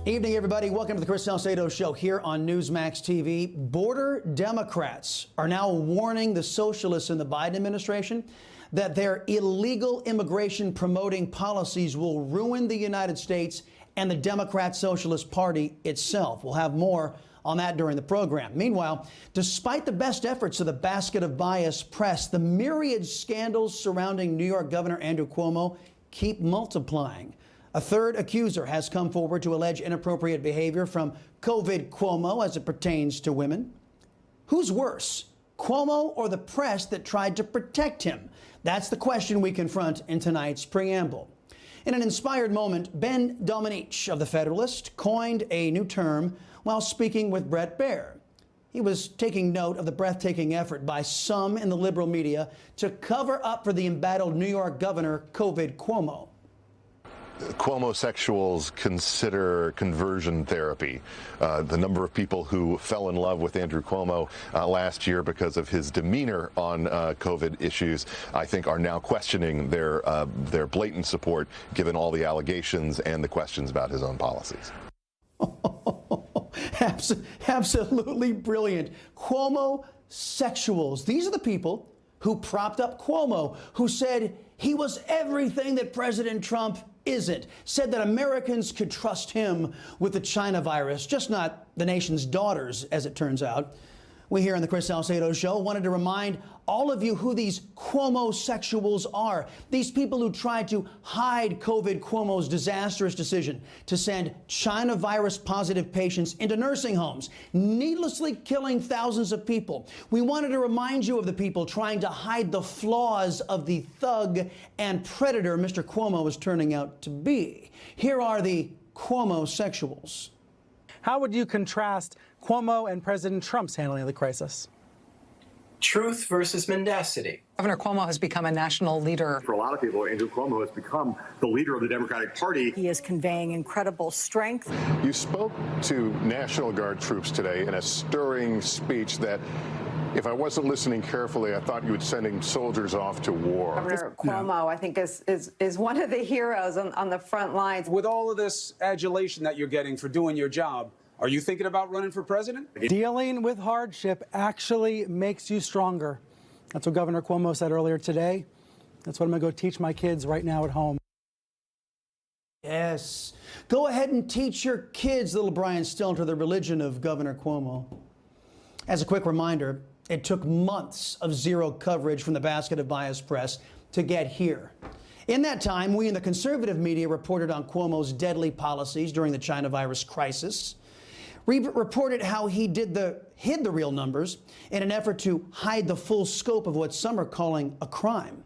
Evening, everybody. Welcome to the Chris Salcedo Show here on Newsmax TV. Border Democrats are now warning the socialists in the Biden administration that their illegal immigration promoting policies will ruin the United States and the Democrat Socialist Party itself. We'll have more on that during the program. Meanwhile, despite the best efforts of the basket of bias press, the myriad scandals surrounding New York Governor Andrew Cuomo keep multiplying. A third accuser has come forward to allege inappropriate behavior from COVID Cuomo as it pertains to women. Who's worse, Cuomo or the press that tried to protect him? That's the question we confront in tonight's preamble. In an inspired moment, Ben Domenech of The Federalist coined a new term while speaking with Bret Baier. He was taking note of the breathtaking effort by some in the liberal media to cover up for the embattled New York governor, COVID Cuomo. Cuomo-sexuals consider conversion therapy. The number of people who fell in love with Andrew Cuomo last year because of his demeanor on COVID issues, I think, are now questioning their blatant support, given all the allegations and the questions about his own policies. Absolutely brilliant. Cuomo-sexuals. These are the people who propped up Cuomo, who said he was everything that President Trump isn't, said that Americans could trust him with the China virus, just not the nation's daughters, as it turns out. We here on the Chris Salcedo Show wanted to remind all of you who these Cuomo-sexuals are. These people who tried to hide COVID Cuomo's disastrous decision to send China virus-positive patients into nursing homes, needlessly killing thousands of people. We wanted to remind you of the people trying to hide the flaws of the thug and predator Mr. Cuomo is turning out to be. Here are the Cuomo-sexuals. How would you contrast Cuomo and President Trump's handling of the crisis? Truth versus mendacity. Governor Cuomo has become a national leader. For a lot of people, Andrew Cuomo has become the leader of the Democratic Party. He is conveying incredible strength. You spoke to National Guard troops today in a stirring speech that, if I wasn't listening carefully, I thought you were sending soldiers off to war. Governor Cuomo, I think, is one of the heroes on the front lines. With all of this adulation that you're getting for doing your job, are you thinking about running for president? Dealing with hardship actually makes you stronger. That's what Governor Cuomo said earlier today. That's what I'm going to go teach my kids right now at home. Yes. Go ahead and teach your kids, little Brian Stelter, the religion of Governor Cuomo. As a quick reminder, it took months of zero coverage from the basket of bias press to get here. In that time, we in the conservative media reported on Cuomo's deadly policies during the China virus crisis. We reported how he hid the real numbers in an effort to hide the full scope of what some are calling a crime.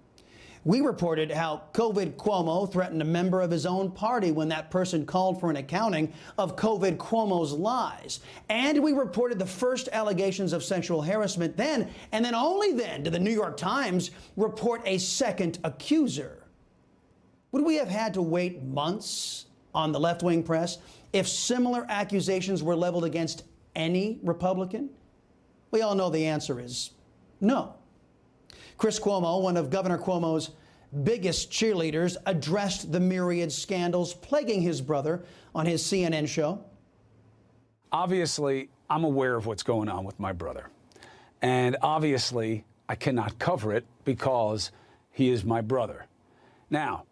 We reported how COVID Cuomo threatened a member of his own party when that person called for an accounting of COVID Cuomo's lies. And we reported the first allegations of sexual harassment then, and then only then did the New York Times report a second accuser. Would we have had to wait months on the left-wing press if similar accusations were leveled against any Republican? We all know the answer is no. Chris Cuomo, one of Governor Cuomo's biggest cheerleaders, addressed the myriad scandals plaguing his brother on his CNN show. Obviously, I'm aware of what's going on with my brother. And obviously, I cannot cover it because he is my brother. Now,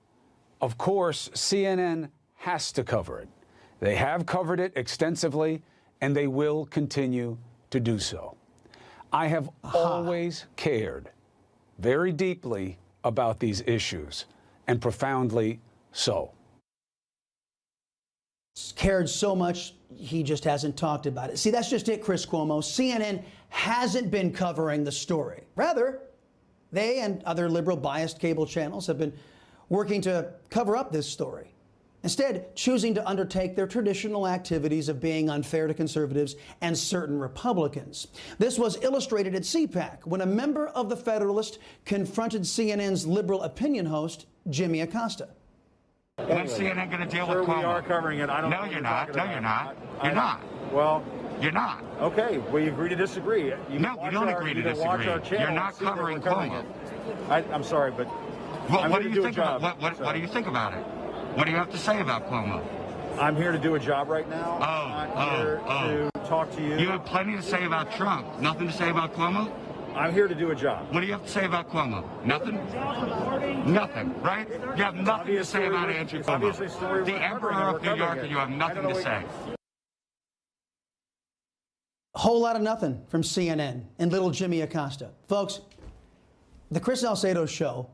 of course, CNN has to cover it. They have covered it extensively, and they will continue to do so. I have always cared very deeply about these issues, and profoundly so. Cared so much, he just hasn't talked about it. See, that's just it, Chris Cuomo. CNN hasn't been covering the story. Rather, they and other liberal biased cable channels have been working to cover up this story, instead choosing to undertake their traditional activities of being unfair to conservatives and certain Republicans. This was illustrated at CPAC when a member of The Federalist confronted CNN's liberal opinion host, Jimmy Acosta. When's CNN going to deal with Cuomo? We are covering it. I don't know. No, you're not. No, you're not. You're not. Well, you're not. okay, we agree to disagree. No, we don't agree to disagree. You're not covering Cuomo. I'm sorry, but What do you think about it? What do you think about it? What do you have to say about Cuomo? I'm here to do a job right now. I'm not here to talk to you. You have plenty to say about Trump. Nothing to say about Cuomo? I'm here to do a job. What do you have to say about Cuomo? Nothing? Nothing, right? You have nothing to say about Andrew Cuomo. The Emperor of New York, and you have nothing to say. Whole lot of nothing from CNN and little Jimmy Acosta. Folks, the Chris Salcedo Show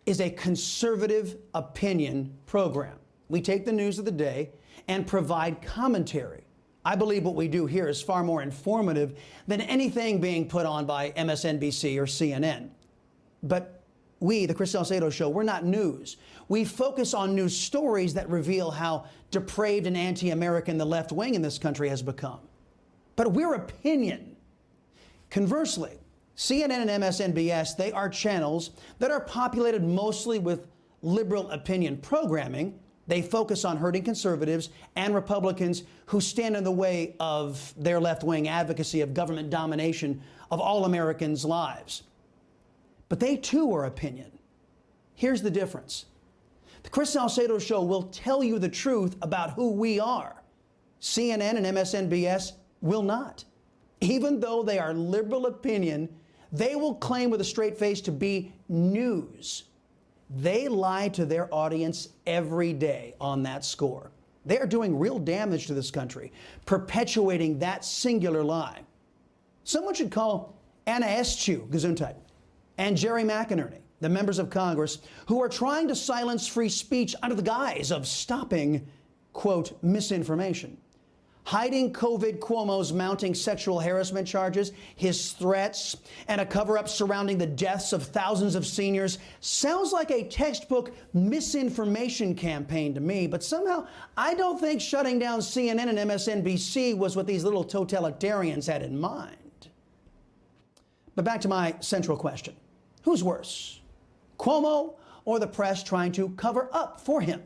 is a conservative opinion program. We take the news of the day and provide commentary. I believe what we do here is far more informative than anything being put on by MSNBC or CNN. But we, the Chris Salcedo Show, we're not news. We focus on news stories that reveal how depraved and anti-American the left wing in this country has become. But we're opinion. Conversely, CNN and MSNBS, they are channels that are populated mostly with liberal opinion programming. They focus on hurting conservatives and Republicans who stand in the way of their left-wing advocacy of government domination of all Americans' lives. But they too are opinion. Here's the difference. The Chris Salcedo Show will tell you the truth about who we are. CNN and MSNBS will not. Even though they are liberal opinion, they will claim with a straight face to be news. They lie to their audience every day on that score. They are doing real damage to this country, perpetuating that singular lie. Someone should call Anna Eschu, Gesundheit, and Jerry McInerney, the members of Congress who are trying to silence free speech under the guise of stopping, quote, misinformation. Hiding COVID Cuomo's mounting sexual harassment charges, his threats, and a cover-up surrounding the deaths of thousands of seniors sounds like a textbook misinformation campaign to me, but somehow I don't think shutting down CNN and MSNBC was what these little totalitarians had in mind. But back to my central question. Who's worse, Cuomo or the press trying to cover up for him?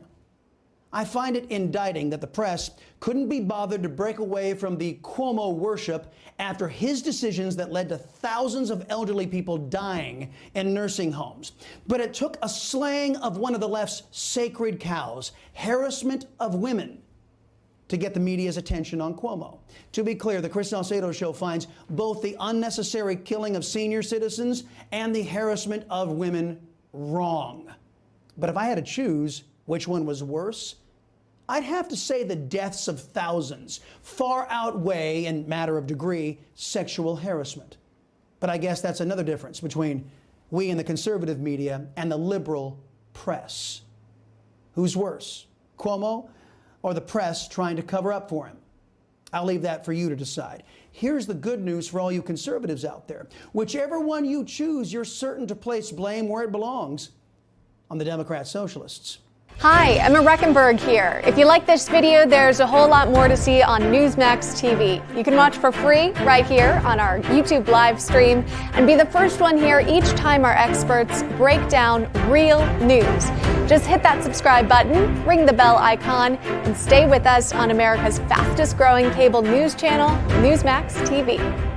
I find it indicting that the press couldn't be bothered to break away from the Cuomo worship after his decisions that led to thousands of elderly people dying in nursing homes. But it took a slaying of one of the left's sacred cows, harassment of women, to get the media's attention on Cuomo. To be clear, the Chris Salcedo Show finds both the unnecessary killing of senior citizens and the harassment of women wrong. But if I had to choose which one was worse, I'd have to say the deaths of thousands far outweigh, in matter of degree, sexual harassment. But I guess that's another difference between we in the conservative media and the liberal press. Who's worse, Cuomo or the press trying to cover up for him? I'll leave that for you to decide. Here's the good news for all you conservatives out there. Whichever one you choose, you're certain to place blame where it belongs, on the Democrat socialists. Hi, Emma Reckenberg here. If you like this video, there's a whole lot more to see on Newsmax TV. You can watch for free right here on our YouTube live stream and be the first one here each time our experts break down real news. Just hit that subscribe button, ring the bell icon, and stay with us on America's fastest growing cable news channel, Newsmax TV.